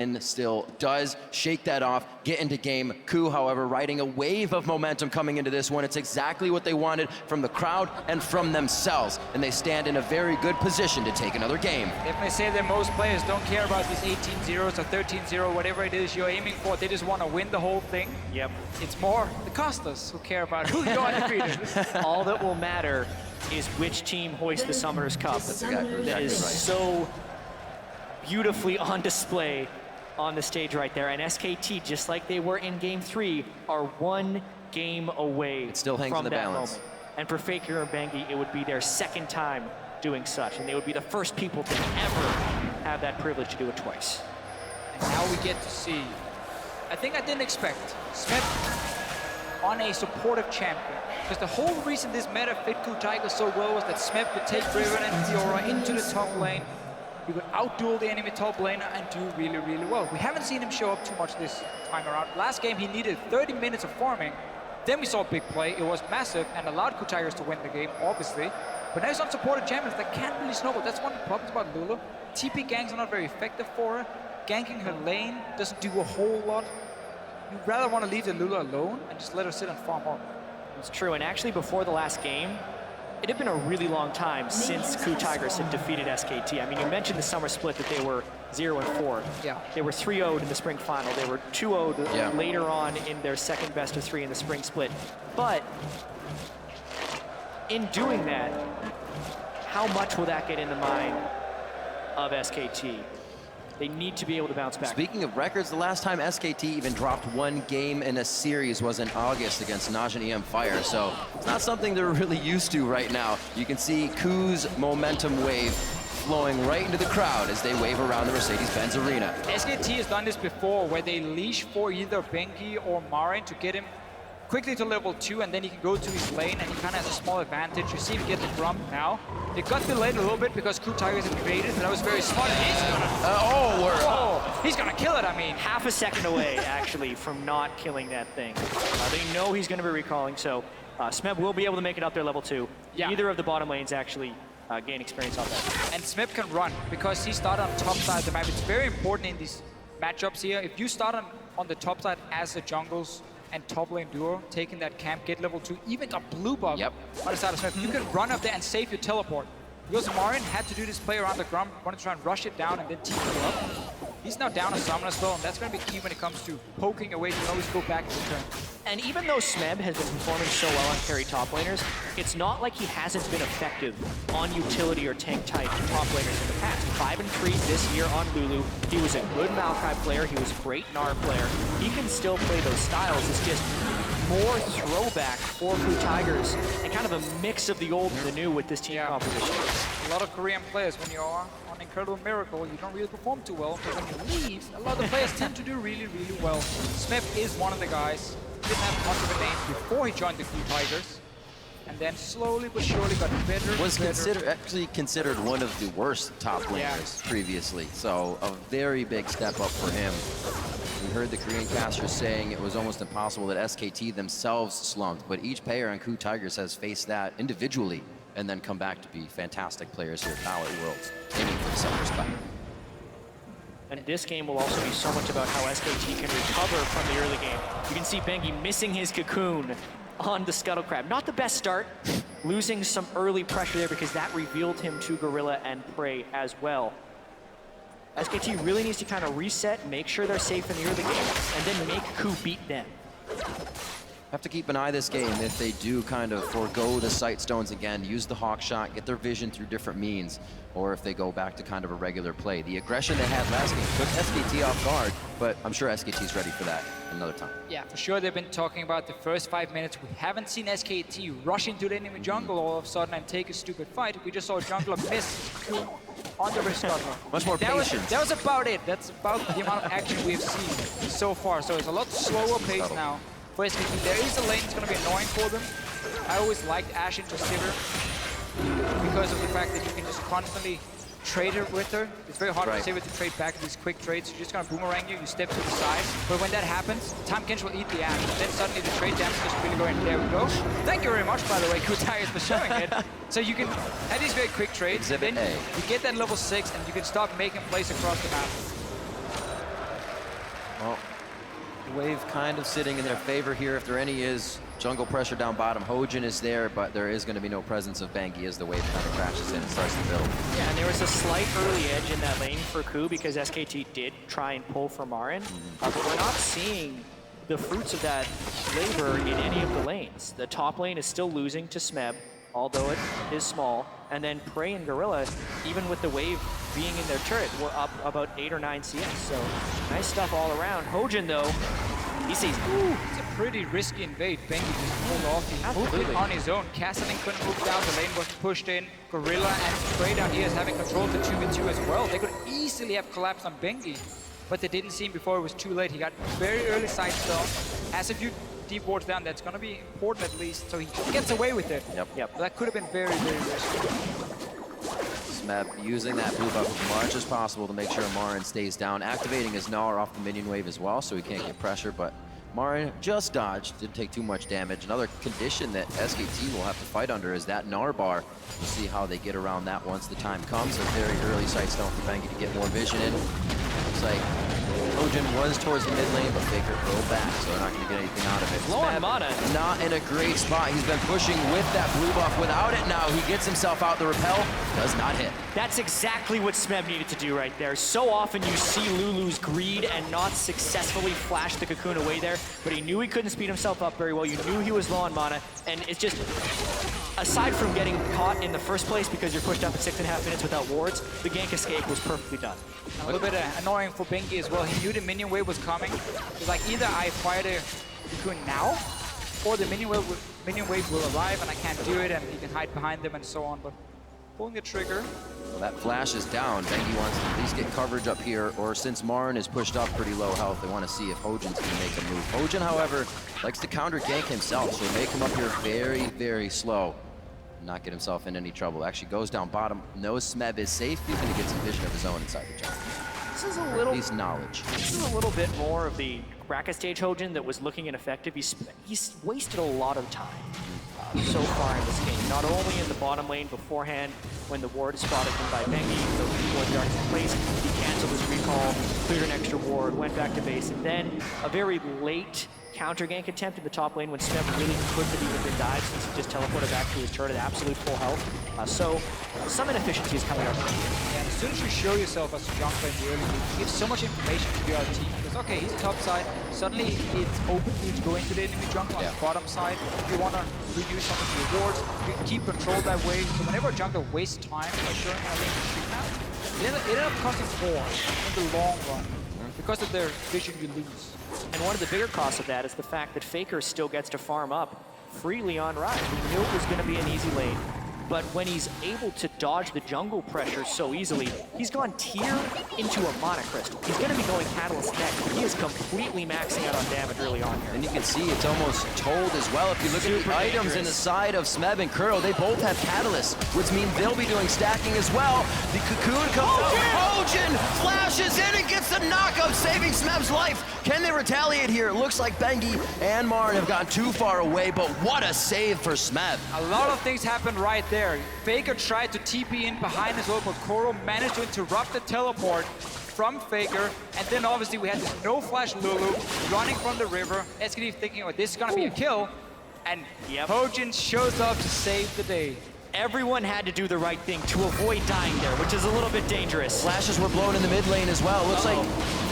and still does shake that off, get into game. KOO, however, riding a wave of momentum coming into this one. It's exactly what they wanted from the crowd and from themselves, and they stand in a very good position to take another game. Definitely say that most players don't care about these 18-0s or 13-0, whatever it is you're aiming for. They just want to win the whole thing. Yep. It's more the casters who care about who you're undefeated. All that will matter is which team hoists the Summoners Cup. That is so beautifully on display on the stage right there. And SKT, just like they were in Game 3, are one game away It still hangs in from the that balance. moment. And for Faker and Bengi, it would be their second time doing such, and they would be the first people to ever have that privilege to do it twice. And now we get to see, I think I didn't expect, Smith on a supportive champion. Because the whole reason this meta fit KOO Tiger so well was that Smith could take Riven and Fiora into the top lane. He would outduel the enemy top laner and do really, really well. We haven't seen him show up too much this time around. Last game he needed 30 minutes of farming. Then we saw a big play. It was massive and allowed KOO Tigers to win the game, obviously. But now he's on supported champions that can't really snowball. That's one of the problems about Lulu. TP ganks are not very effective for her. Ganking her lane doesn't do a whole lot. You'd rather want to leave the Lulu alone and just let her sit and farm up. It's true, and actually before the last game, it had been a really long time since KOO Tigers had defeated SKT. I mean, you mentioned the summer split that they were 0-4. Yeah. They were 3-0'd in the spring final. They were 2-0'd later on in their second best of 3 in the spring split. But in doing that, how much will that get in the mind of SKT? They need to be able to bounce back. Speaking of records, the last time SKT even dropped one game in a series was in August against Najin EM Fire, so it's not something they're really used to right now. You can see KOO's momentum wave flowing right into the crowd as they wave around the Mercedes-Benz Arena. SKT has done this before, where they leash for either Bengi or Marin to get him quickly to level 2, and then he can go to his lane, and he kind of has a small advantage. You see him get the Grump now. It got delayed a little bit because KOO Tigers invaded, but that was very smart. And he's gonna, he's gonna kill it. I mean, half a second away, actually, from not killing that thing. They know he's going to be recalling, so Smeb will be able to make it up there level 2. Yeah. Either of the bottom lanes actually gain experience off that. And Smeb can run because he started on top side of the map. It's very important in these matchups here. If you start on the top side as the jungles and top lane duo, taking that camp, get level 2, even a blue buff on the side of Smith, you can run up there and save your teleport. Because Marin had to do this play around the Grump, wanted to try and rush it down and then TP up. He's now down a summon as well, and that's going to be key when it comes to poking away. You can always go back and return. And even though Smeb has been performing so well on carry top laners, it's not like he hasn't been effective on utility or tank type top laners in the past. 5-3 this year on Lulu. He was a good Maokai player. He was a great Gnar player. He can still play those styles. It's just more throwback for KOO Tigers and kind of a mix of the old and the new with this team composition. A lot of Korean players, when you are on Incredible Miracle, you don't really perform too well. But when you leave, a lot of the players tend to do really, really well. Smith is one of the guys. Didn't have much of a name before he joined the KOO Tigers. And then slowly but surely got better. Was actually considered one of the worst top laners previously, so a very big step up for him. We heard the Korean casters saying it was almost impossible that SKT themselves slumped, but each player on KOO Tigers has faced that individually and then come back to be fantastic players here at Palette Worlds, aiming for the Summoners Cup. And this game will also be so much about how SKT can recover from the early game. You can see Bengi missing his cocoon on the Scuttle Crab. Not the best start, losing some early pressure there because that revealed him to Gorilla and Prey as well. SKT really needs to kind of reset, make sure they're safe in the early game, and then make KOO beat them. Have to keep an eye this game if they do kind of forego the sight stones again, use the hawk shot, get their vision through different means, or if they go back to kind of a regular play. The aggression they had last game took SKT off guard, but I'm sure SKT's ready for that another time. Yeah, for sure they've been talking about the first 5 minutes. We haven't seen SKT rush into the enemy jungle all of a sudden and take a stupid fight. We just saw a jungler miss on the wrist cutter. Much more patience. That was about it. That's about the amount of action we've seen so far. So it's a lot slower pace now for SKT. There is a lane that's going to be annoying for them. I always liked Ashe into Sivir because of the fact that you can just constantly trade her with her. It's very hard for Sivir to trade back these quick trades. You're just going to boomerang you, you step to the side. But when that happens, Tahm Kench will eat the Ashe. And then suddenly the trade damage is really going. There we go. Thank you very much, by the way, KOO Tigers, for showing it. So you can have these very quick trades. Then you get that level 6 and you can start making plays across the map. Well, the wave kind of sitting in their favor here. If there any is jungle pressure down bottom, Hojin is there, but there is going to be no presence of Bengi as the wave kind of crashes in and starts to build. Yeah, and there was a slight early edge in that lane for KOO because SKT did try and pull for Marin, but we're not seeing the fruits of that labor in any of the lanes. The top lane is still losing to Smeb, although it is small, and then Prey and Gorilla, even with the wave being in their turret, were up about 8 or 9 CS, so nice stuff all around. Hojin, though, he sees, ooh, It's a pretty risky invade. Bengi just pulled off. He moved in on his own. Kassadin couldn't move down. The lane was pushed in. Gorilla and Prey down here is having control of the 2v2 as well. They could easily have collapsed on Bengi, but they didn't see him before it was too late. He got very early side stone. Has a few deep wards down. That's going to be important at least, so he gets away with it. Yep. But that could have been very, very risky. Smeb using that blue buff as much as possible to make sure Marin stays down, activating his Gnar off the minion wave as well, so he can't get pressure, but Marin just dodged, didn't take too much damage. Another condition that SKT will have to fight under is that Gnar bar. We'll see how they get around that once the time comes. A very early sight stone for Bengi to get more vision in. Looks like Hojin was towards the mid lane, but Faker pulled back, so they're not going to get anything out of it. low on mana. Not in a great spot. He's been pushing with that blue buff. Without it now, he gets himself out. The repel does not hit. That's exactly what Smeb needed to do right there. So often you see Lulu's greed and not successfully flash the cocoon away there, but he knew he couldn't speed himself up very well. You knew he was low on mana, and it's just, aside from getting caught in the first place because you're pushed up at 6.5 minutes without wards, the gank escape was perfectly done. A little bit annoying for Bengi as well. He knew the minion wave was coming. It's like either I fire the cocoon now, or the minion wave will arrive and I can't do it, and he can hide behind them and so on. But pulling the trigger. Well, that flash is down. Bengi wants to at least get coverage up here, or since Marin is pushed up pretty low health, they want to see if Hojin's going to make a move. Hojin, however, likes to counter gank himself, so make him up here very, very slow. Not get himself in any trouble. Actually goes down bottom, knows Smeb is safe. He's going to get some vision of his own inside the jungle. This is a little, At least knowledge. This is a little bit more of the bracket stage Hojin that was looking ineffective. He's wasted a lot of time so far in this game. Not only in the bottom lane beforehand, when the ward is spotted by Bengi, the ward yards in place, he canceled his recall, cleared an extra ward, went back to base, and then a very late counter gank attempt in the top lane when Smeb really couldn't have even been dived since he just teleported back to his turret at absolute full health. So some inefficiency is coming out from here. Yeah, and as soon as you show yourself as a jungler in the early game, you give so much information to your team. Because okay, he's top side, suddenly it's open for you to go into the enemy jungle on the bottom side. If you want to reuse some of your wards, you can keep control that way. So whenever a jungler wastes time by showing how they can shoot now, it ends up costing more in the long run. Because of their vision, you lose. And one of the bigger costs of that is the fact that Faker still gets to farm up freely on Riot. He knew it was going to be an easy lane, but when he's able to dodge the jungle pressure so easily, he's gone tier into a Mana Crystal. He's going to be going Catalyst next, but he is completely maxing out on damage early on here. And you can see it's almost told as well. If you look at the items in the side of Smeb and Kuro, they both have Catalyst, which means they'll be doing stacking as well. The cocoon comes out. Hojin flashes in and gets the knockup, saving Smeb's life. Can they retaliate here? It looks like Bengi and Marin have gotten too far away, but what a save for Smeb. A lot of things happened right there. Faker tried to TP in behind his wall, but Koro managed to interrupt the teleport from Faker, and then obviously we had this no-flash Lulu running from the river. SKT thinking, oh, this is gonna be a kill, and Hojin shows up to save the day. Everyone had to do the right thing to avoid dying there, which is a little bit dangerous. Flashes were blown in the mid lane as well. Looks like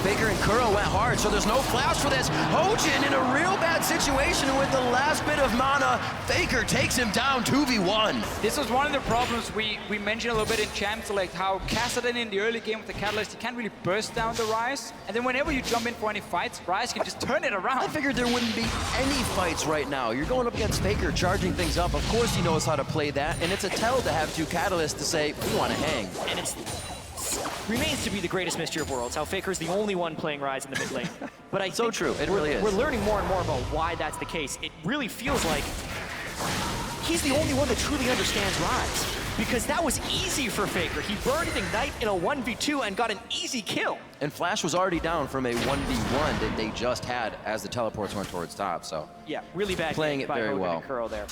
Faker and Kuro went hard, so there's no flash for this. Hojin in a real bad situation with the last bit of mana. Faker takes him down 2v1. This was one of the problems we mentioned a little bit in Champ Select, how Kassadin in the early game with the Catalyst, he can't really burst down the Ryze. And then whenever you jump in for any fights, Ryze can just turn it around. I figured there wouldn't be any fights right now. You're going up against Faker, charging things up. Of course he knows how to play that, and it's a tell to have two Catalysts to say, we want to hang. And it remains to be the greatest mystery of worlds, how Faker's the only one playing Ryze in the mid lane. But I think true, it really is. We're learning more and more about why that's the case. It really feels like he's the only one that truly understands Ryze. Because that was easy for Faker. He burned Ignite in a 1v2 and got an easy kill. And Flash was already down from a 1v1 that they just had as the teleports went towards top, so. Yeah, really bad playing game it by very Hogan well. and Kuro there.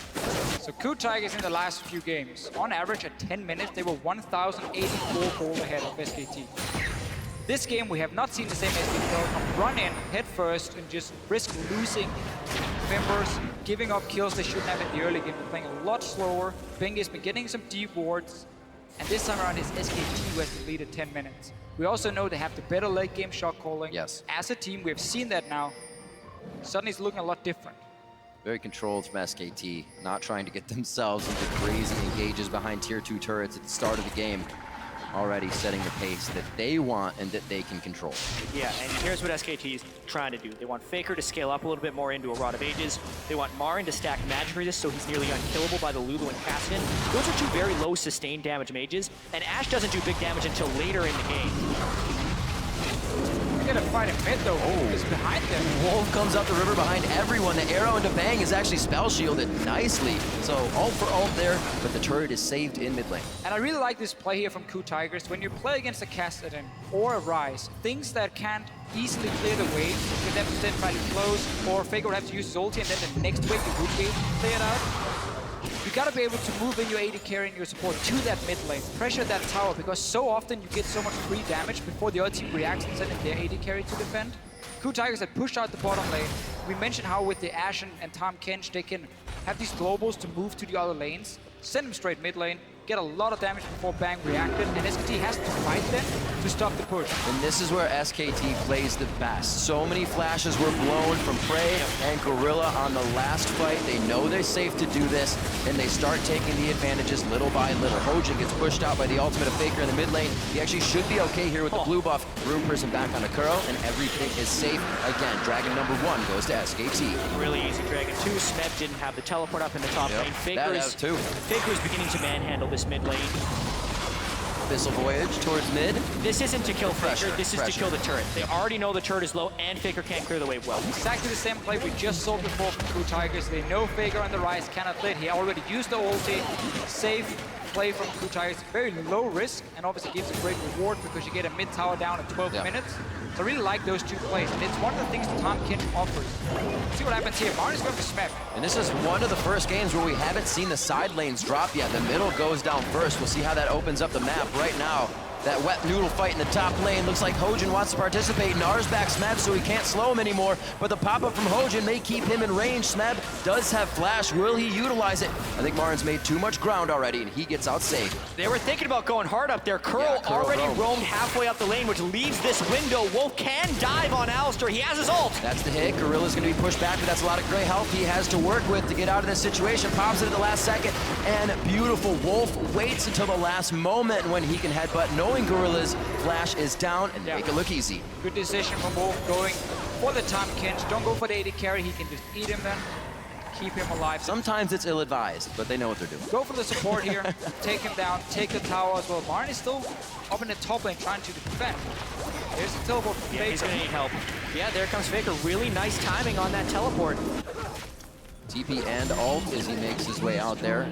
So KOO Tigers in the last few games, on average at 10 minutes, they were 1,084 gold ahead of SKT. This game, we have not seen the same SKT come run in head first and just risk losing members, giving up kills they shouldn't have in the early game. They're playing a lot slower. Bing has been getting some deep wards, and this time around it's SKT who has the lead at 10 minutes. We also know they have the better late game shot calling. Yes. As a team, we have seen that now. Suddenly it's looking a lot different. Very controlled from SKT, not trying to get themselves into crazy engages behind tier 2 turrets at the start of the game. Already setting the pace that they want and that they can control. Yeah, and here's what SKT is trying to do. They want Faker to scale up a little bit more into a Rod of Ages. They want Marin to stack magic resist so he's nearly unkillable by the Lulu and Kassadin. Those are two very low sustained damage mages, and Ashe doesn't do big damage until later in the game. They're gonna fight him mid though. Oh, is behind them. Wolf comes up the river behind everyone. The arrow into Bang is actually spell shielded nicely. So ult for ult there, but the turret is saved in mid lane. And I really like this play here from KOO Tigers. When you play against a Kassadin or a Ryze, things that can't easily clear the way, you them instead fighting close, or Faker would have to use his ulti, and then the next wave you would be able to clear it out. You gotta be able to move in your AD carry and your support to that mid lane, pressure that tower, because so often you get so much free damage before the other team reacts and sending their AD carry to defend. KOO Tigers had pushed out the bottom lane. We mentioned how with the Ashe and Tahm Kench, they can have these globals to move to the other lanes, send them straight mid lane, get a lot of damage before Bang reacted, and SKT has to fight them to stop the push. And this is where SKT plays the best. So many flashes were blown from Prey and Gorilla on the last fight. They know they're safe to do this, and they start taking the advantages little by little. Hojin gets pushed out by the ultimate of Faker in the mid lane. He actually should be okay here with the blue buff. Rune Prison back on the curl, and everything is safe. Again, Dragon number 1 goes to SKT. Really easy Dragon 2. Smeb didn't have the teleport up in the top lane. Faker is beginning to manhandle this mid lane. Abyssal Voyage towards mid. This isn't to kill Faker, Pressure, this is to kill the turret. They already know the turret is low and Faker can't clear the wave well. Exactly the same play we just saw before from KOO Tigers. They know Faker on the Ryze cannot lead. He already used the ulti. Safe play from KOO Tigers. Very low risk, and obviously gives a great reward because you get a mid tower down in 12 minutes. So I really like those two plays, and it's one of the things that Tahm Kench offers. See what happens here. Marin's going for Smeb. And this is one of the first games where we haven't seen the side lanes drop yet. The middle goes down first. We'll see how that opens up the map right now. That wet noodle fight in the top lane. Looks like Hojin wants to participate. Nars back Smeb so he can't slow him anymore. But the pop-up from Hojin may keep him in range. Smeb does have flash. Will he utilize it? I think Marin's made too much ground already, and he gets out safe. They were thinking about going hard up there. Curl already roamed halfway up the lane, which leaves this window. Wolf can dive on Alistar. He has his ult. That's the hit. Gorilla's going to be pushed back, but that's a lot of gray health he has to work with to get out of this situation. Pops it at the last second, and beautiful. Wolf waits until the last moment when he can headbutt, knowing Gorilla's flash is down, and make it look easy. Good decision from Wolf going for the Tahm Kench. Don't go for the AD carry. He can just eat him then. Keep him alive. Sometimes it's ill-advised, but they know what they're doing. Go for the support here. Take him down. Take the tower as well. Marin is still up in the top lane trying to defend. There's a teleport from Faker. He's going to need help. Yeah, there comes Faker. Really nice timing on that teleport. TP and ult as he makes his way out there.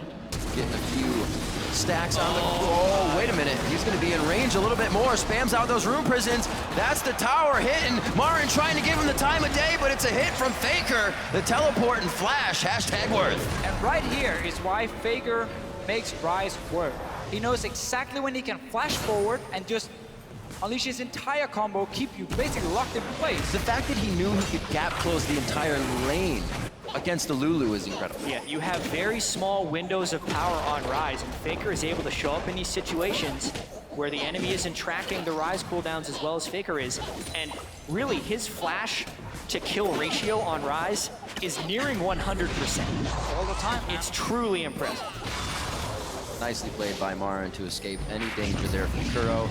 Getting a few stacks on the... Oh, wait a minute. He's going to be in range a little bit more. Spams out those Rune Prisons. That's the tower hitting. Marin trying to give him the time of day, but it's a hit from Faker. The teleport and flash. Hashtag worth. And right here is why Faker makes Ryze work. He knows exactly when he can flash forward and just unleash his entire combo, keep you basically locked in place. The fact that he knew he could gap close the entire lane against the Lulu is incredible. Yeah, you have very small windows of power on Ryze, and Faker is able to show up in these situations where the enemy isn't tracking the Ryze cooldowns as well as Faker is. And really, his flash to kill ratio on Ryze is nearing 100%. All the time. It's truly impressive. Nicely played by Marin to escape any danger there from Kuro.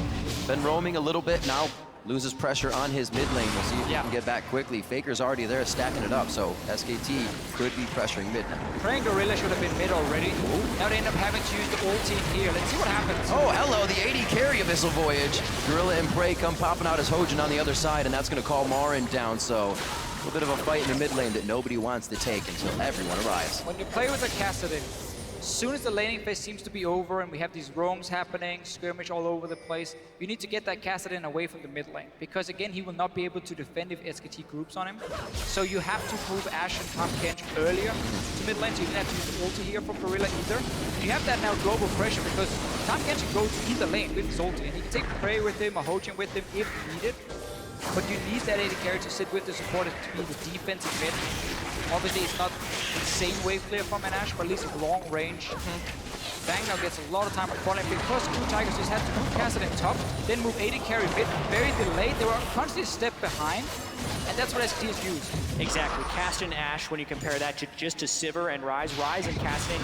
Been roaming a little bit now. Loses pressure on his mid lane. We'll see if he can get back quickly. Faker's already there stacking it up, so SKT could be pressuring mid now. Praying Gorilla should have been mid already. Now they end up having to use the ulti here. Let's see what happens. Oh, hello, the AD carry Abyssal Voyage. Gorilla and Prey come popping out as Hojin on the other side, and that's going to call Marin down, so a little bit of a fight in the mid lane that nobody wants to take until everyone arrives. When you play with a Kassadin, As soon as the laning phase seems to be over and we have these roams happening, skirmish all over the place, you need to get that Kassadin away from the mid lane. Because again, he will not be able to defend if SKT groups on him. So you have to move Ashe and Tahm Kench earlier to mid lane, so you didn't have to use ulti here from Gorilla either. You have that now global pressure because Tahm Kench can go to either lane with his ulti, and he can take Prey with him or Hojin with him if needed. But you need that AD carry to sit with the supporter to be the defensive mid. Obviously, it's not insane wave clear from an Ashe, but at least long range. Bang now gets a lot of time on front lane because KOO Tigers just had to move Kassadin top, then move AD carry mid, very delayed. They were constantly a step behind, and that's what SKT is used. Exactly. Kassadin and Ashe, when you compare that just to Sivir and Ryze, Ryze and Kassadin,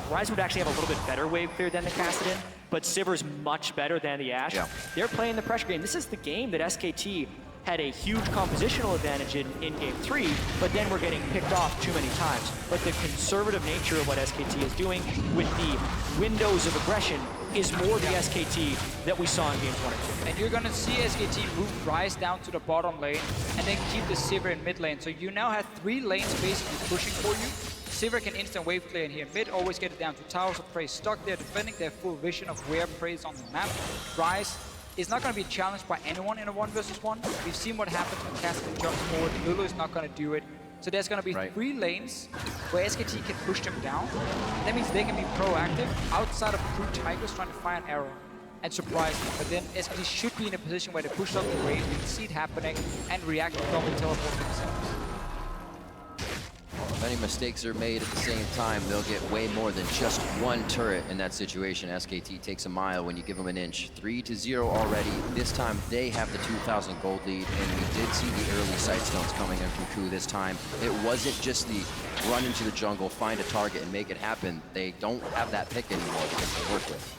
Ryze would actually have a little bit better wave clear than the Kassadin, but Sivir's much better than the Ashe. Yeah. They're playing the pressure game. This is the game that SKT had a huge compositional advantage in Game 3, but then we're getting picked off too many times. But the conservative nature of what SKT is doing with the windows of aggression is more the SKT that we saw in Games 1 and 2. And you're going to see SKT move Ryze down to the bottom lane and then keep the Sivir in mid lane. So you now have 3 lanes basically pushing for you. Sivir can instant wave clear in here mid, always get it down to towers of Prey stuck there defending. They have full vision of where Prey is on the map. Ryze is not going to be challenged by anyone in a 1 versus 1. We've seen what happens when Kassadin jumps forward. Lulu is not going to do it. So there's going to be 3 lanes where SKT can push them down. That means they can be proactive outside of KOO Tigers trying to fire an arrow and surprise them. But then SKT should be in a position where they push up the wave, we can see it happening, and react to double teleport themselves. If any mistakes are made at the same time, they'll get way more than just 1 turret in that situation. SKT takes a mile when you give them an inch. 3-0 already. This time they have the 2,000 gold lead, and we did see the early sight stones coming in from KOO this time. It wasn't just the run into the jungle, find a target, and make it happen. They don't have that pick anymore to work with.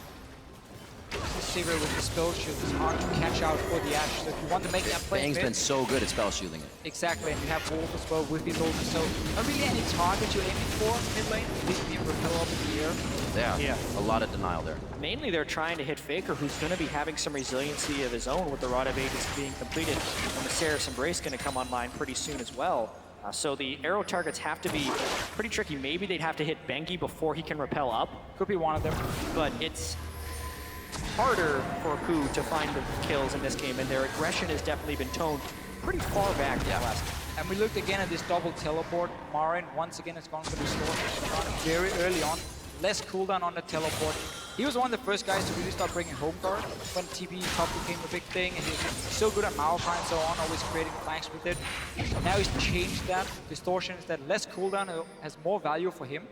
Sivir with the spell shield is hard to catch out for the Ashe. So if you want to make that play, Bang's been so good at spell shielding it. Exactly, and you have Wolf as well with his ulti. So not really any target you're aiming for mid lane. Leaving the repel up in the air. Yeah, a lot of denial there. Mainly they're trying to hit Faker, who's going to be having some resiliency of his own with the Rod of Aegis being completed. And the Seraph Embrace going to come online pretty soon as well. So the arrow targets have to be pretty tricky. Maybe they'd have to hit Bengi before he can repel up. Could be one of them. But it's harder for KOO to find the kills in this game, and their aggression has definitely been toned pretty far back from last game. And we looked again at this double teleport. Marin once again has gone for the storm very early on. Less cooldown on the teleport. He was one of the first guys to really start bringing home guard when TP top became a big thing, and he was so good at Malphite and so on, always creating flanks with it. Now he's changed that. Distortion is that less cooldown has more value for him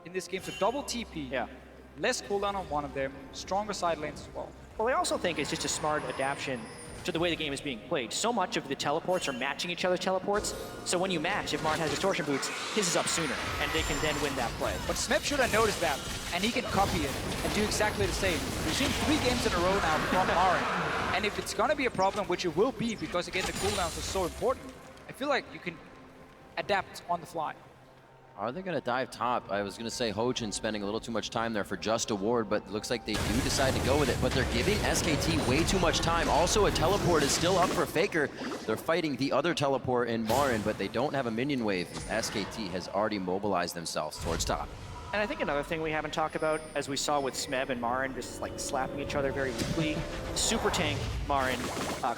in this game. So double TP. Yeah. Less cooldown on one of them, stronger side lanes as well. Well, I also think it's just a smart adaptation to the way the game is being played. So much of the teleports are matching each other's teleports, so when you match, if Martin has distortion boots, his is up sooner, and they can then win that play. But Smep should have noticed that, and he can copy it and do exactly the same. We've seen 3 games in a row now from Marin, and if it's gonna be a problem, which it will be, because again the cooldowns are so important, I feel like you can adapt on the fly. Are they going to dive top? I was going to say Hojin spending a little too much time there for just a ward, but it looks like they do decide to go with it. But they're giving SKT way too much time. Also, a teleport is still up for Faker. They're fighting the other teleport in Marin, but they don't have a minion wave. SKT has already mobilized themselves towards top. And I think another thing we haven't talked about, as we saw with Smeb and Marin, just like slapping each other very weakly. Super tank Marin.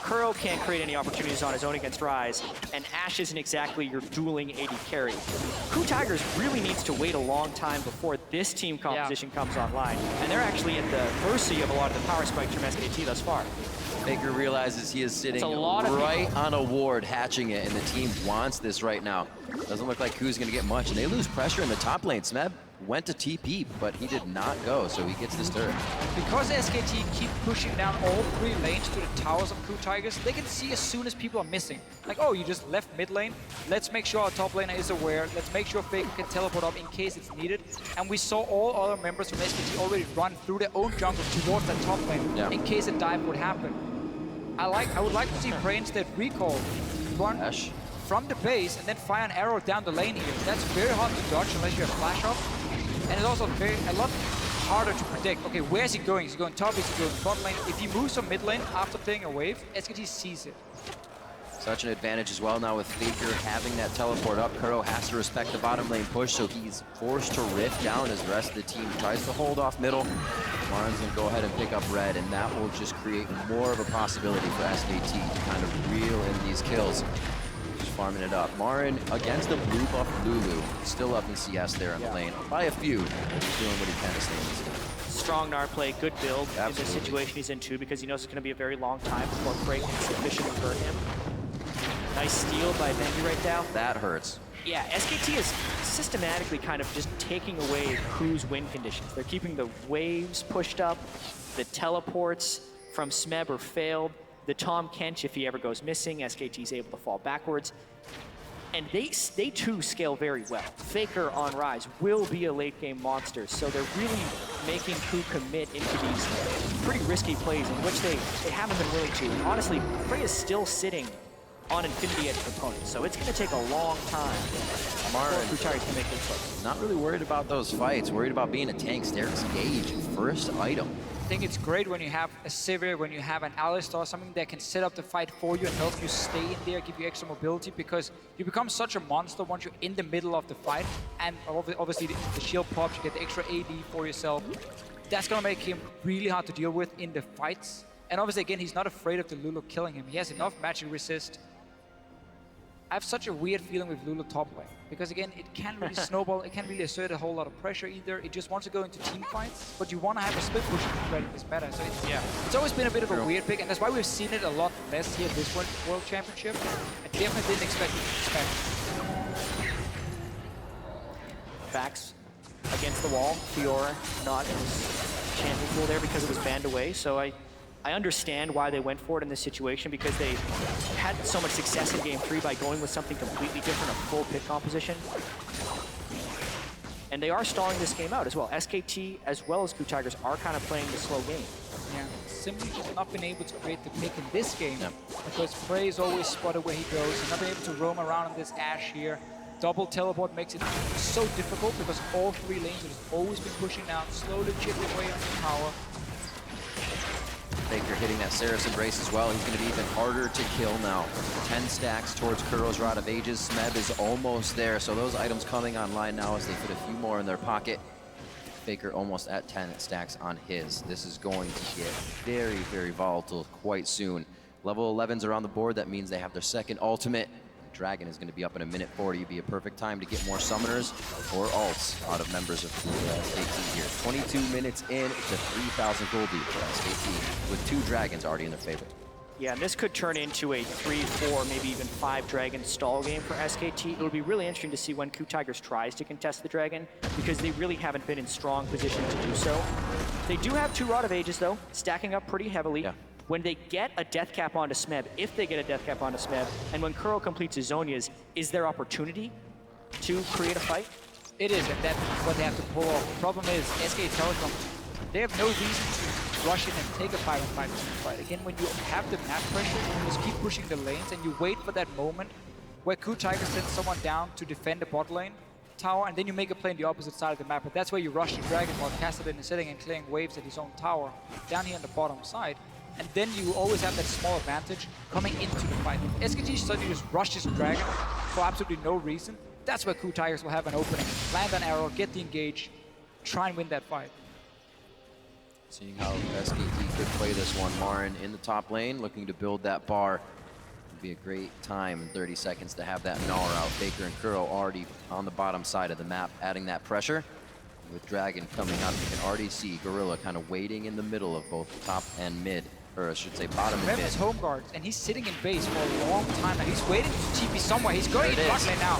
Kuro can't create any opportunities on his own against Ryze, and Ashe isn't exactly your dueling AD carry. KOO Tigers really needs to wait a long time before this team composition comes online, and they're actually at the mercy of a lot of the power spikes from SKT thus far. Faker realizes he is sitting right on a ward, hatching it, and the team wants this right now. Doesn't look like KOO's gonna get much, and they lose pressure in the top lane. Smeb went to TP, but he did not go, so he gets this turret. Because SKT keep pushing down all 3 lanes to the towers of KOO Tigers, they can see as soon as people are missing. Like, oh, you just left mid lane. Let's make sure our top laner is aware. Let's make sure Faker can teleport up in case it's needed. And we saw all other members from SKT already run through their own jungle towards that top lane in case a dive would happen. I would like to see Prey instead recall, run from the base and then fire an arrow down the lane here. That's very hard to dodge unless you have flash up. And it's also a lot harder to predict. Okay, where's he going? Is he going top? Is he going front lane? If he moves from mid lane after playing a wave, SKT sees it. Such an advantage as well now with Faker having that teleport up. KOO has to respect the bottom lane push, so he's forced to rift down as the rest of the team tries to hold off middle. Marin's gonna go ahead and pick up red, and that will just create more of a possibility for SKT to kind of reel in these kills. Just farming it up. Marin against the blue buff Lulu, still up in CS there in the lane. By a few, doing what he can to stay in this game. Strong Gnar play, good build in Absolutely. this situation he's in too, because he knows it's going to be a very long time before break can sufficiently hurt him. Nice steal by Benji right now. That hurts. Yeah, SKT is systematically kind of just taking away KOO's win conditions. They're keeping the waves pushed up, the teleports from Smeb are failed, the Tom Kench, if he ever goes missing, SKT's able to fall backwards. And they too scale very well. Faker on Rise will be a late game monster, so they're really making KOO commit into these pretty risky plays in which they haven't been willing to. And honestly, Frey is still sitting on Infinity Edge opponents, so it's going to take a long time Marin before Kutari can make this play. not really worried about those fights, worried about being a tank. Stair's Gage, first item. I think it's great when you have a Sivir, when you have an Alistar, something that can set up the fight for you and help you stay in there, give you extra mobility, because you become such a monster once you're in the middle of the fight, and obviously the shield pops, you get the extra AD for yourself. That's gonna make him really hard to deal with in the fights. And obviously, again, he's not afraid of the Lulu killing him. He has enough magic resist. I have such a weird feeling with Lulu top lane, because again, it can't really snowball, it can't really assert a whole lot of pressure either. It just wants to go into team fights, but you want to have a split pushing threat in this meta. So it's always been a bit of a weird pick, and that's why we've seen it a lot less here this World Championship. I definitely didn't expect it to expect. Backs against the wall, Fiora not in his champion pool there because it was banned away, so I understand why they went for it in this situation, because they had so much success in Game 3 by going with something completely different, a full pick composition. And they are stalling this game out as well. SKT as well as KOO Tigers are kind of playing the slow game. Yeah, simply just not been able to create the pick in this game, because Frey is always spotted where he goes. He's not been able to roam around in this Ashe here. Double teleport makes it so difficult, because all three lanes have always been pushing down, slowly chipping away on the tower. Faker hitting that Saris Embrace as well. He's going to be even harder to kill now. 10 stacks towards KOO's Rod of Ages. Smeb is almost there, so those items coming online now as they put a few more in their pocket. Faker almost at 10 stacks on his. This is going to get very, very volatile quite soon. Level 11s are on the board. That means they have their second ultimate. Dragon is going to be up in a minute 40. It'd be a perfect time to get more summoners or ults out of members of SKT here. 22 minutes in, it's a 3,000 gold lead for SKT with 2 dragons already in their favor. Yeah, and this could turn into a 3, 4, maybe even 5 dragon stall game for SKT. It'll be really interesting to see when KOO Tigers tries to contest the dragon, because they really haven't been in strong position to do so. They do have 2 Rod of Ages though, stacking up pretty heavily. Yeah. When they get a death cap onto Smeb, if they get a death cap onto Smeb, and when KOO completes his Zonias, is there opportunity to create a fight? It is, and that's what they have to pull off. The problem is, SK Telecom, they have no reason to rush in and take a 5-on-5 fight. Again, when you have the map pressure, you just keep pushing the lanes, and you wait for that moment where KOO Tigers sends someone down to defend the bot lane tower, and then you make a play on the opposite side of the map. But that's where you rush the Dragon while Cassidy is sitting and clearing waves at his own tower down here on the bottom side. And then you always have that small advantage coming into the fight. If SKT suddenly just rushes Dragon for absolutely no reason, that's where KOO Tigers will have an opening. Land an arrow, get the engage, try and win that fight. Seeing how SKT could play this one. Marin in the top lane, looking to build that bar. Would be a great time in 30 seconds to have that Gnar out. Faker and KOO already on the bottom side of the map, adding that pressure. With Dragon coming up, you can already see Gorilla kind of waiting in the middle of both top and mid. Or I should say bottom and mid. His home guards, and he's sitting in base for a long time now. He's waiting to TP somewhere. He's going in bot lane now.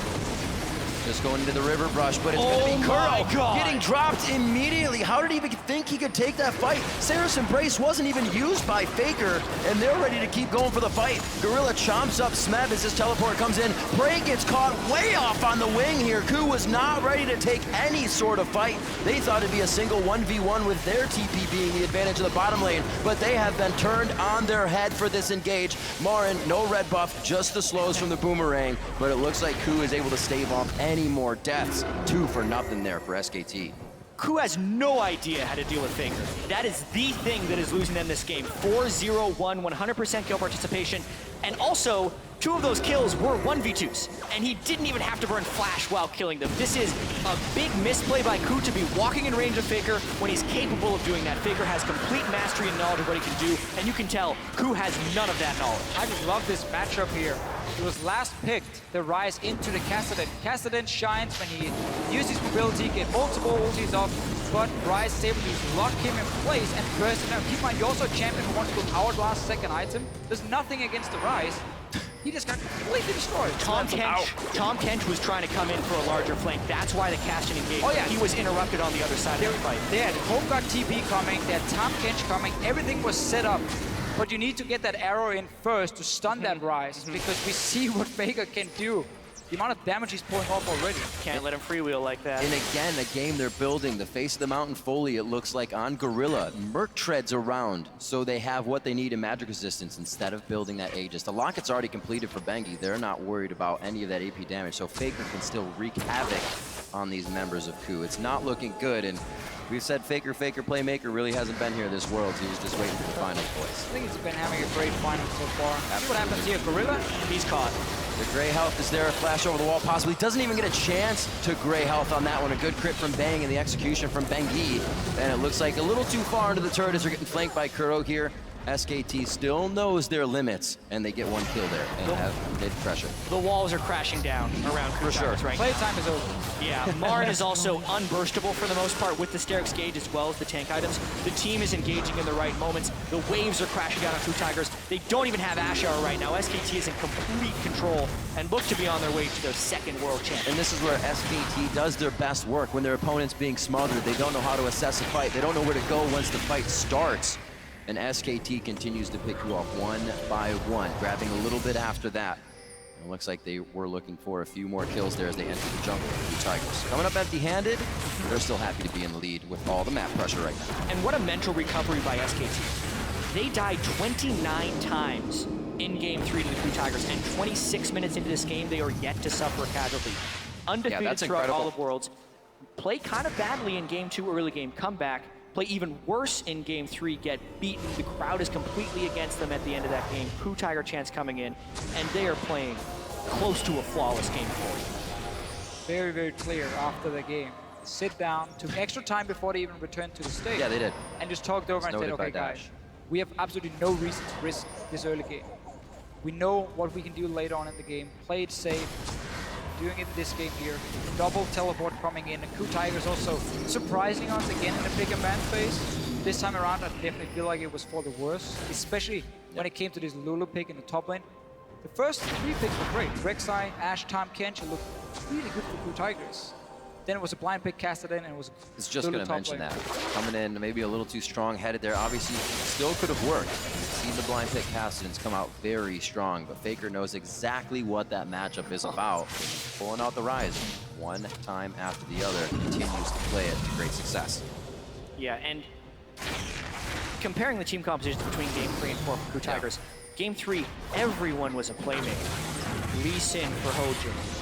Just going into the river brush, but it's going to be KOO getting dropped immediately. How did he even think he could take that fight? Saris Embrace wasn't even used by Faker, and they're ready to keep going for the fight. Gorilla chomps up Smeb as his teleport comes in. Prey gets caught way off on the wing here. KOO was not ready to take any sort of fight. They thought it'd be a single 1v1 with their TP being the advantage of the bottom lane, but they have been turned on their head for this engage. Marin, no red buff, just the slows from the boomerang, but it looks like KOO is able to stave off any more deaths. 2-0 there for SKT. KOO has no idea how to deal with Faker. That is the thing that is losing them this game. 4-0-1, 100% kill participation. And also, 2 of those kills were 1v2s, and he didn't even have to burn flash while killing them. This is a big misplay by KOO to be walking in range of Faker when he's capable of doing that. Faker has complete mastery and knowledge of what he can do, and you can tell KOO has none of that knowledge. I just love this matchup here. He was last picked, the Rise into the Kassadin. Kassadin shines when he uses mobility, get multiple ultis off, but Rise is able to lock him in place and burst him out. Keep in mind, you're also a champion who wants to go Hourglass second item. There's nothing against the Rise. He just got completely destroyed. Tom Kench was trying to come in for a larger flank. That's why the Castion engaged. Oh, yeah. He was interrupted on the other side of the fight. They had Homeguard TP coming, they had Tom Kench coming, everything was set up. But you need to get that arrow in first to stun that Rise, because we see what Faker can do. The amount of damage he's pulling off already. Can't let him freewheel like that. And again, a game they're building, the face of the mountain fully, it looks like on Gorilla. Merc treads around, so they have what they need in magic resistance instead of building that Aegis. The Locket's already completed for Bengi. They're not worried about any of that AP damage, so Faker can still wreak havoc on these members of KOO. It's not looking good, and we've said Faker, Playmaker really hasn't been here this world. He's just waiting for the final place. I think he's been having a great final so far. See what happens here, Gorilla? He's caught. The gray health is there, a flash over the wall possibly. Doesn't even get a chance to gray health on that one. A good crit from Bang and the execution from Bengi. And it looks like a little too far into the turret as they're getting flanked by KOO here. SKT still knows their limits, and they get one kill there and have mid pressure. The walls are crashing down around KOO towers right now. Playtime is over. Yeah, Marn is also unburstable for the most part with the Sterix gauge as well as the tank items. The team is engaging in the right moments. The waves are crashing down on KOO Tigers. They don't even have Ash Hour right now. SKT is in complete control and look to be on their way to their second world champ. And this is where SKT does their best work when their opponent's being smothered. They don't know how to assess a fight. They don't know where to go once the fight starts. And SKT continues to pick you off one by one, grabbing a little bit after that. And it looks like they were looking for a few more kills there as they enter the jungle with the Tigers. Coming up empty-handed, they're still happy to be in the lead with all the map pressure right now. And what a mental recovery by SKT. They died 29 times in Game 3 to the KOO Tigers, and 26 minutes into this game, they are yet to suffer a casualty. Undefeated throughout all of Worlds. Play kind of badly in Game 2 early game, come back. Play even worse in Game 3, get beaten. The crowd is completely against them at the end of that game. KOO Tiger chance coming in, and they are playing close to a flawless Game 4. Very, very clear after the game. Sit down, took extra time before they even returned to the stage. Yeah, they did. And just talked over and said, okay guys, we have absolutely no reason to risk this early game. We know what we can do later on in the game. Play it safe. Doing it in this game here. Double teleport coming in. And KOO Tigers also surprising us again in the pick and ban phase. This time around, I definitely feel like it was for the worse, especially when it came to this Lulu pick in the top lane. The first 3 picks were great. Rek'Sai, Ashe, Tahm Kench, it looked really good for KOO Tigers. Then it was a blind pick casted in, and it was It's just going to mention that. Coming in maybe a little too strong-headed there. Obviously, still could have worked. Seen the blind pick Castedins come out very strong, but Faker knows exactly what that matchup is about. Pulling out the Rise one time after the other, continues to play it to great success. Yeah, and comparing the team compositions between Game 3 and 4 for KOO Tigers, Game 3, everyone was a playmaker. Lee Sin for Hojin.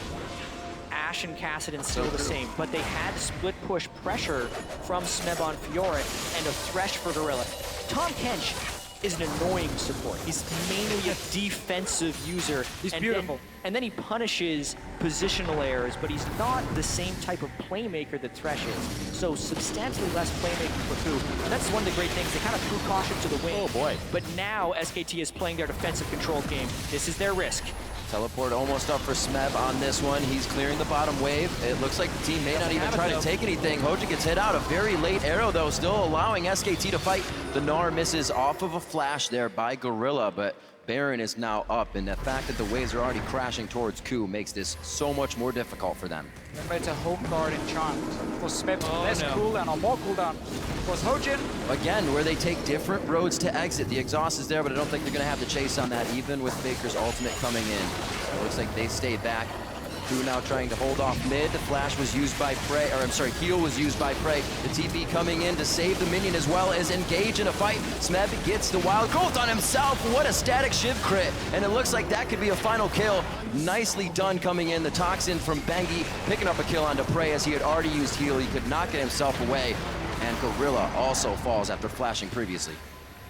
Ashe and Kassadin still the same, but they had split push pressure from Smeb on Fiora and a Thresh for Gorilla. Tahm Kench is an annoying support. He's mainly a defensive user. He's beautiful. And then he punishes positional errors, but he's not the same type of playmaker that Thresh is. So substantially less playmaking for KOO. And that's one of the great things. They kind of threw caution to the wind. Oh boy. But now SKT is playing their defensive controlled game. This is their risk. Teleport almost up for Smeb on this one. He's clearing the bottom wave. It looks like the team may not even try to take anything. Hojin gets hit out. A very late arrow, though, still allowing SKT to fight. The Gnar misses off of a flash there by Gorilla, but Baron is now up, and the fact that the waves are already crashing towards KOO makes this so much more difficult for them. Remember, it's a home guard enchant. For Smeb, less cooldown or more cooldown. For Hojin, again, where they take different roads to exit. The exhaust is there, but I don't think they're going to have the chase on that, even with Faker's ultimate coming in. It looks like they stayed back. KOO now trying to hold off mid. The flash was used by Prey, or I'm sorry, heal was used by Prey. The TP coming in to save the minion as well as engage in a fight. Smeb gets the wild growth on himself. What a static shiv crit. And it looks like that could be a final kill. Nicely done coming in. The Toxin from Bengi picking up a kill onto Prey as he had already used heal. He could not get himself away. And Gorilla also falls after flashing previously.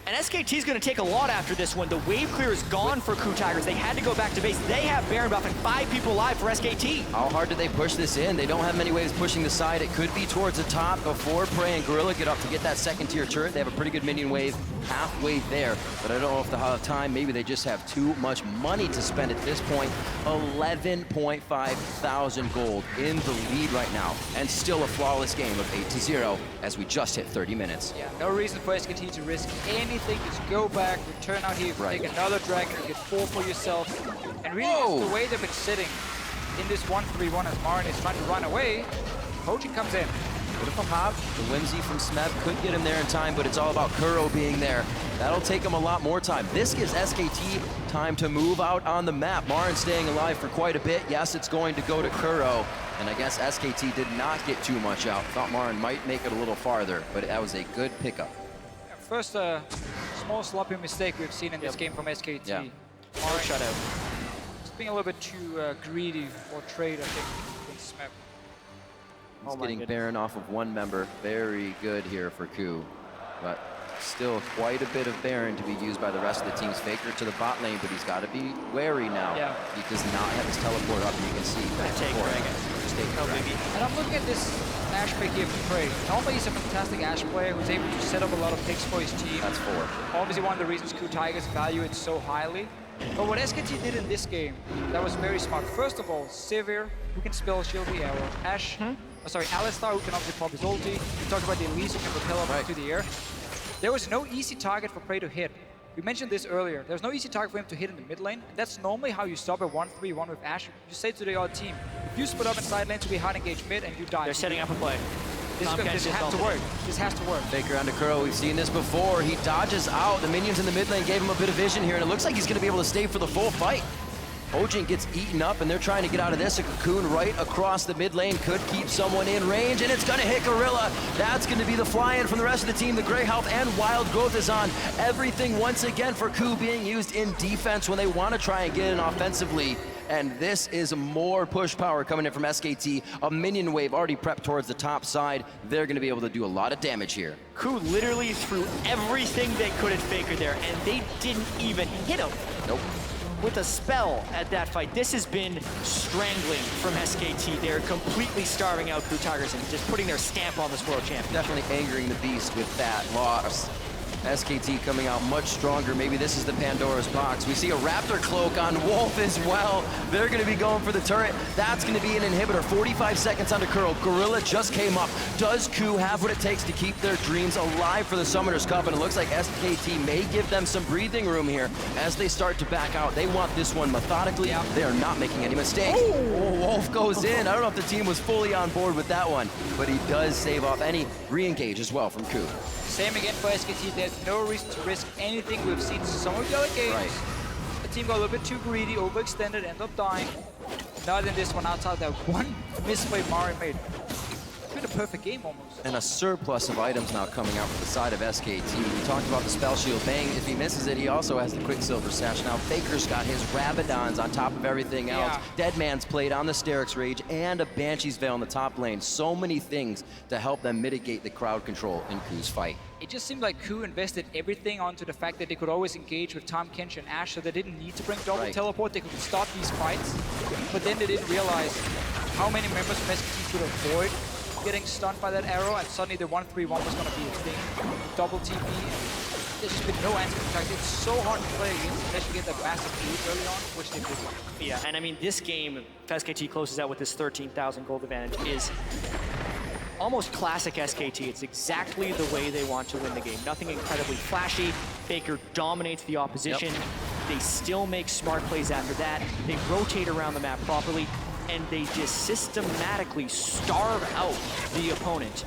And SKT's going to take a lot after this one. The wave clear is gone for KOO Tigers. They had to go back to base. They have Baron buff and 5 people alive for SKT. How hard do they push this in? They don't have many waves pushing the side. It could be towards the top before Prey and Gorilla get up to get that second tier turret. They have a pretty good minion wave halfway there, but I don't know if they'll have time. Maybe they just have too much money to spend at this point. 11.5 thousand gold in the lead right now, and still a flawless game of 8-0 as we just hit 30 minutes. Yeah, no reason for SKT to risk anything. Just go back, return out here, Right. take another dragon, you get 4 for yourself. And really, Whoa. just the way they've been sitting in this 1-3-1 as Marin is trying to run away, Hojin comes in. Beautiful hop. The whimsy from Smeb could get him there in time, but it's all about KOO being there. That'll take him a lot more time. This gives SKT time to move out on the map. Marin staying alive for quite a bit. Yes, it's going to go to KOO, and I guess SKT did not get too much out. Thought Marin might make it a little farther, but that was a good pickup. First small sloppy mistake we've seen in this game from SKT. Yeah. Marin Shutout. just being a little bit too greedy for trade, I think, against Smeb. He's Oh my getting goodness. Baron off of one member. Very good here for KOO, but still quite a bit of Baron to be used by the rest of the team's Faker to the bot lane, but he's got to be wary now. Yeah. He does not have his teleport up, and you can see that Take before. Dragon. Just take No Dragon. biggie. And I'm looking at this Ashe pick here for Prey. Normally he's a fantastic Ashe player who's able to set up a lot of picks for his team. That's 4. Obviously one of the reasons KOO Tigers value it so highly. But what SKT did in this game, that was very smart. First of all, Sivir, who can spell shield the arrow. Ashe, Alistar, who can obviously pop his ulti. We talked about the Elise, who can propel up into the air. There was no easy target for Prey to hit. We mentioned this earlier. There's no easy target for him to hit in the mid lane. And that's normally how you stop a 1-3-1 with Ashe. You say to the other team, if you split up in side lane to be hard engaged mid and you die. They're setting up a play. This has to work. This has to work. Faker onto KOO. We've seen this before. He dodges out. The minions in the mid lane gave him a bit of vision here, and it looks like he's going to be able to stay for the full fight. Hojin gets eaten up, and they're trying to get out of this. A cocoon right across the mid lane could keep someone in range, and it's going to hit Gorilla. That's going to be the fly-in from the rest of the team. The Grey Health and Wild Growth is on. Everything once again for KOO being used in defense when they want to try and get in offensively. And this is more push power coming in from SKT. A minion wave already prepped towards the top side. They're going to be able to do a lot of damage here. KOO literally threw everything they could at Faker there, and they didn't even hit him. Nope. With a spell at that fight. This has been strangling from SKT. They're completely starving out KOO Tigers and just putting their stamp on this world champion. Definitely angering the beast with that loss. SKT coming out much stronger. Maybe this is the Pandora's box. We see a Raptor cloak on Wolf as well. They're going to be going for the turret. That's going to be an inhibitor. 45 seconds onto KOO. Gorilla just came up. Does KOO have what it takes to keep their dreams alive for the Summoners Cup? And it looks like SKT may give them some breathing room here as they start to back out. They want this one methodically. They are not making any mistakes. Oh, Wolf goes in. I don't know if the team was fully on board with that one, but he does save off any re-engage as well from KOO. Same again for SKT. There's no reason to risk anything. We've seen some of the other games. Right. The team got a little bit too greedy, overextended, ended up dying. Not in this one, outside that one misplay Marin made. It's been a perfect game almost. And a surplus of items now coming out from the side of SKT. We talked about the spell shield. Bang, if he misses it, he also has the Quicksilver Sash. Now Faker's got his Rabadons on top of everything else. Yeah. Deadman's played on the Sterix Rage and a Banshee's Veil in the top lane. So many things to help them mitigate the crowd control in KOO's fight. It just seemed like KOO invested everything onto the fact that they could always engage with Tahm Kench and Ashe, so they didn't need to bring double teleport. They could start these fights. But then they didn't realize how many members from SKT could avoid getting stunned by that arrow, and suddenly the 1-3-1 was going to be a thing. Double TP. There's just been no answer to that. It's so hard to play against unless you get that massive lead early on, which they did. Yeah, and I mean, this game, if SKT closes out with this 13,000 gold advantage, is almost classic SKT. It's exactly the way they want to win the game. Nothing incredibly flashy. Faker dominates the opposition. They still make smart plays after that. They rotate around the map properly, and they just systematically starve out the opponent.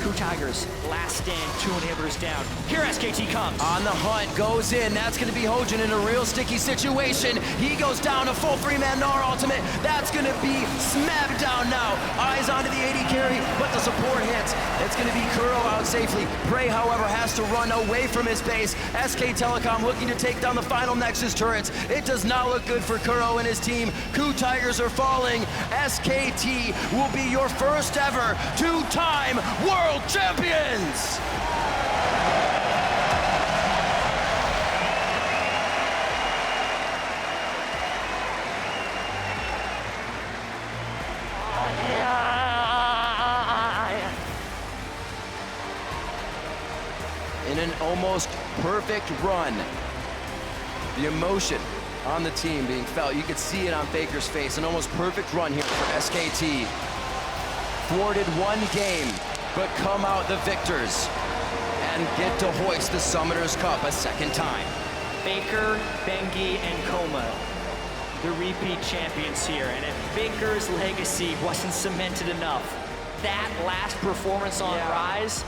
KOO Tigers, last stand, 2 inhibitors down. Here SKT comes. On the hunt, goes in. That's going to be Hojin in a real sticky situation. He goes down a full 3-man Gnar ultimate. That's going to be Smeb down now. Eyes onto the 80 carry, but the support hits. It's going to be KOO out safely. Prey, however, has to run away from his base. SK Telecom looking to take down the final Nexus turrets. It does not look good for KOO and his team. KOO Tigers are falling. SKT will be your first ever 2-time world champions! almost perfect run. The emotion on the team being felt. You could see it on Faker's face. An almost perfect run here for SKT. Thwarted one game, but come out the victors and get to hoist the Summoners Cup a second time. Faker, Bengi, and Koma, the repeat champions here. And if Faker's legacy wasn't cemented enough, that last performance on Rise,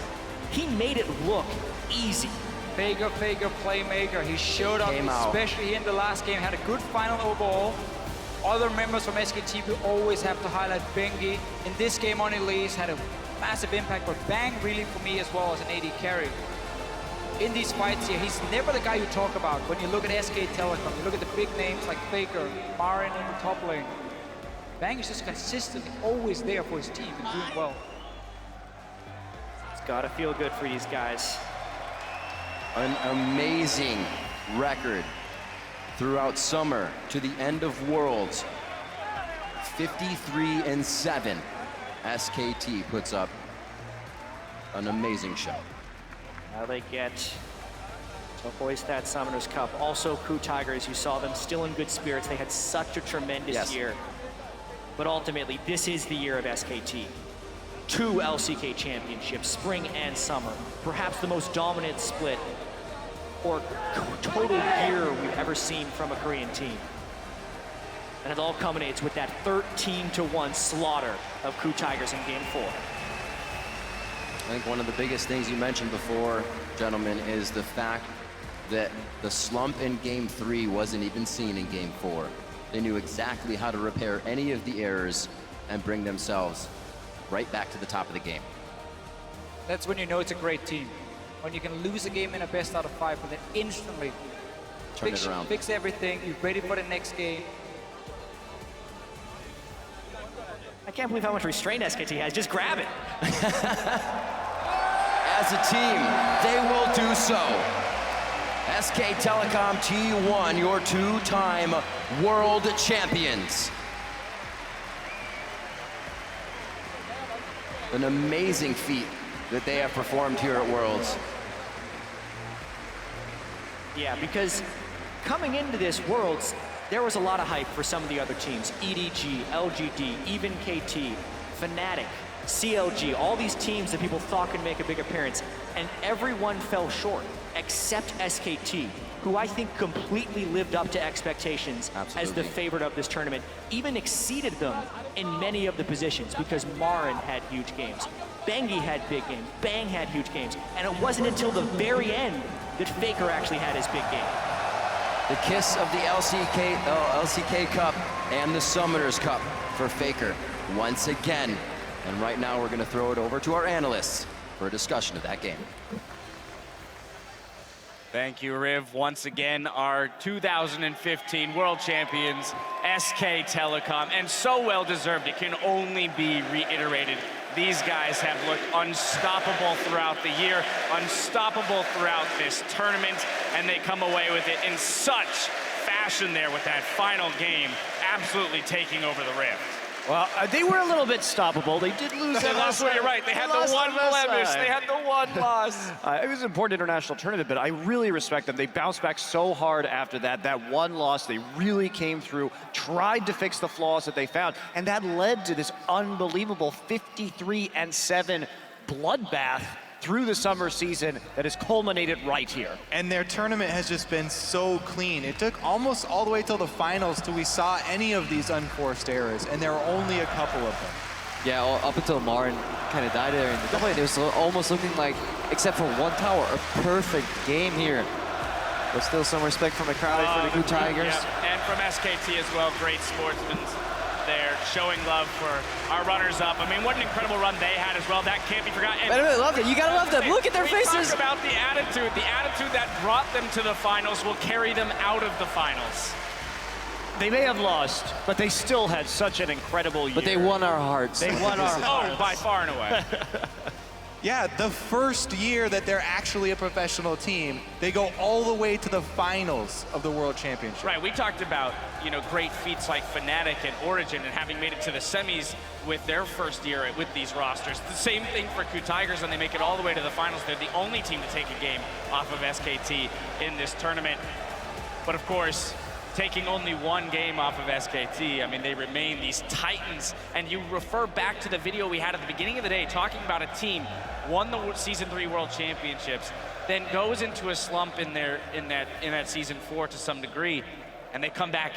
he made it look easy. Faker, playmaker. He showed up, especially in the last game. Had a good final overall. Other members from SKT we always have to highlight. Bengi, in this game on Elise, had a massive impact, but Bang really for me as well as an AD carry. In these fights here, he's never the guy you talk about. When you look at SK Telecom, you look at the big names like Faker, Marin in the top lane. Bang is just consistently always there for his team and doing well. It's gotta feel good for these guys. An amazing record throughout summer to the end of Worlds. 53-7. SKT puts up an amazing show. Now they get to hoist that Summoners Cup. Also, KOO Tigers, you saw them still in good spirits. They had such a tremendous year. But ultimately, this is the year of SKT. 2 LCK championships, spring and summer. Perhaps the most dominant split or total year we've ever seen from a Korean team. And it all culminates with that 13-1 slaughter of KOO Tigers in Game 4. I think one of the biggest things you mentioned before, gentlemen, is the fact that the slump in Game 3 wasn't even seen in Game 4. They knew exactly how to repair any of the errors and bring themselves right back to the top of the game. That's when you know it's a great team. When you can lose a game in a best out of 5, but then instantly Turn it around. Fix everything, you're ready for the next game. I can't believe how much restraint SKT has. Just grab it. As a team, they will do so. SK Telecom T1, your 2-time world champions. An amazing feat that they have performed here at Worlds. Yeah, because coming into this Worlds, there was a lot of hype for some of the other teams. EDG, LGD, even KT, Fnatic, CLG, all these teams that people thought could make a big appearance, and everyone fell short, except SKT, who I think completely lived up to expectations as the favorite of this tournament, even exceeded them in many of the positions because Marin had huge games, Bengi had big games, Bang had huge games, and it wasn't until the very end that Faker actually had his big game. The kiss of the LCK Cup and the Summoners Cup for Faker once again. And right now we're going to throw it over to our analysts for a discussion of that game. Thank you, Riv. Once again, our 2015 World Champions, SK Telecom, and so well-deserved. It can only be reiterated. These guys have looked unstoppable throughout the year, unstoppable throughout this tournament, and they come away with it in such fashion there with that final game, absolutely taking over the Rift. Well, they were a little bit stoppable. They did lose that last one. You're right. They had the one blemish. They had the one loss. It was an important international tournament, but I really respect them. They bounced back so hard after that. That one loss, they really came through, tried to fix the flaws that they found, and that led to this unbelievable 53-7 bloodbath through the summer season that has culminated right here. And their tournament has just been so clean. It took almost all the way till the finals till we saw any of these unforced errors, and there were only a couple of them. Yeah, up until Marin kind of died there in the top lane, it was almost looking like, except for one tower, a perfect game here. But still some respect from the crowd for the KOO Tigers. Yeah. And from SKT as well, great sportsmen there, showing love for our runners-up. I mean, what an incredible run they had as well. That can't be forgotten. I love it. You gotta love them. Look at their faces. Talk about the attitude that brought them to the finals will carry them out of the finals. They may have lost, but they still had such an incredible year. But they won our hearts. They won our hearts. Oh, by far and away. Yeah, the first year that they're actually a professional team, they go all the way to the finals of the World Championship. Right, we talked about, great feats like Fnatic and Origin and having made it to the semis with their first year with these rosters. The same thing for KOO Tigers, and they make it all the way to the finals. They're the only team to take a game off of SKT in this tournament. But of course, taking only one game off of SKT, I mean, they remain these titans. And you refer back to the video we had at the beginning of the day talking about a team won the Season 3 World Championships, then goes into a slump in that Season 4 to some degree, and they come back